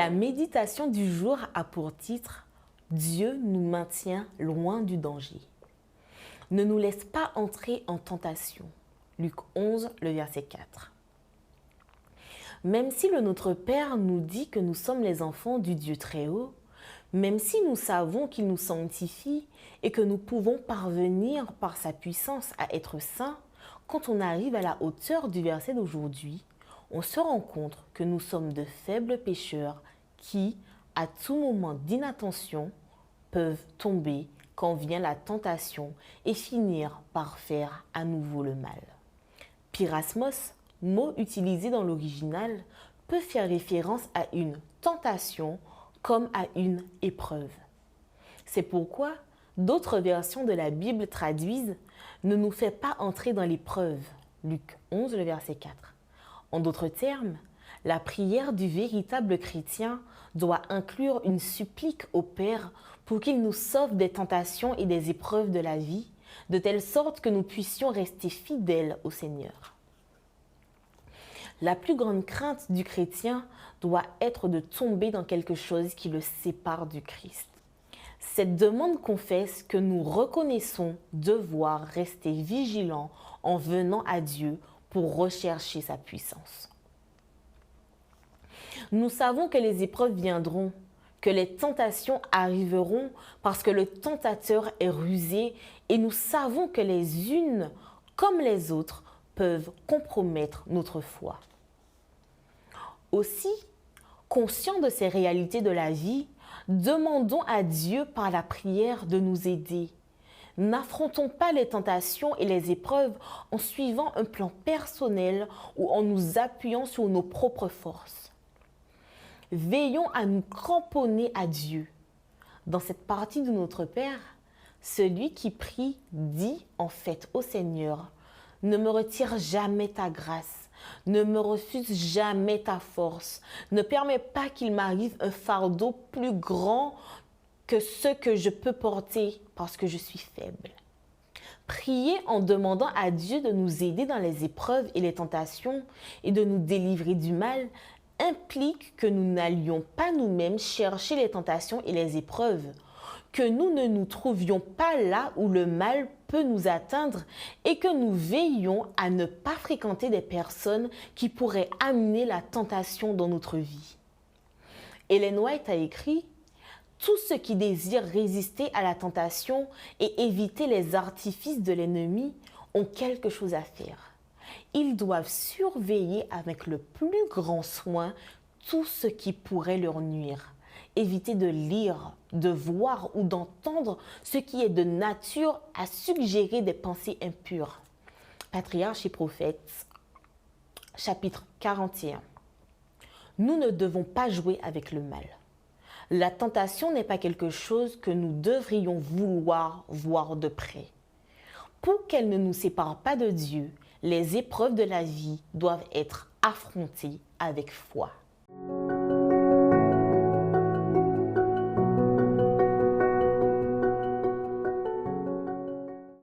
La méditation du jour a pour titre « Dieu nous maintient loin du danger ». Ne nous laisse pas entrer en tentation. Luc 11, le verset 4. Même si le Notre Père nous dit que nous sommes les enfants du Dieu très haut, même si nous savons qu'il nous sanctifie et que nous pouvons parvenir par sa puissance à être saints, quand on arrive à la hauteur du verset d'aujourd'hui, on se rend compte que nous sommes de faibles pécheurs qui, à tout moment d'inattention, peuvent tomber quand vient la tentation et finir par faire à nouveau le mal. Pyrasmos, mot utilisé dans l'original, peut faire référence à une tentation comme à une épreuve. C'est pourquoi d'autres versions de la Bible traduisent « Ne nous fais pas entrer dans l'épreuve » Luc 11, le verset 4. En d'autres termes, la prière du véritable chrétien doit inclure une supplique au Père pour qu'il nous sauve des tentations et des épreuves de la vie, de telle sorte que nous puissions rester fidèles au Seigneur. La plus grande crainte du chrétien doit être de tomber dans quelque chose qui le sépare du Christ. Cette demande confesse que nous reconnaissons devoir rester vigilants en venant à Dieu pour rechercher sa puissance. Nous savons que les épreuves viendront, que les tentations arriveront parce que le tentateur est rusé et nous savons que les unes comme les autres peuvent compromettre notre foi. Aussi, conscients de ces réalités de la vie, demandons à Dieu par la prière de nous aider. N'affrontons pas les tentations et les épreuves en suivant un plan personnel ou en nous appuyant sur nos propres forces. Veillons à nous cramponner à Dieu. Dans cette partie de Notre Père, celui qui prie dit en fait au Seigneur « Ne me retire jamais ta grâce, ne me refuse jamais ta force, ne permets pas qu'il m'arrive un fardeau plus grand que ce que je peux porter parce que je suis faible. » Prier en demandant à Dieu de nous aider dans les épreuves et les tentations et de nous délivrer du mal implique que nous n'allions pas nous-mêmes chercher les tentations et les épreuves, que nous ne nous trouvions pas là où le mal peut nous atteindre et que nous veillions à ne pas fréquenter des personnes qui pourraient amener la tentation dans notre vie. Ellen White a écrit « Tous ceux qui désirent résister à la tentation et éviter les artifices de l'ennemi ont quelque chose à faire. Ils doivent surveiller avec le plus grand soin tout ce qui pourrait leur nuire. Éviter de lire, de voir ou d'entendre ce qui est de nature à suggérer des pensées impures. » Patriarches et prophètes, chapitre 41. Nous ne devons pas jouer avec le mal. La tentation n'est pas quelque chose que nous devrions vouloir voir de près. Pour qu'elle ne nous sépare pas de Dieu, les épreuves de la vie doivent être affrontées avec foi.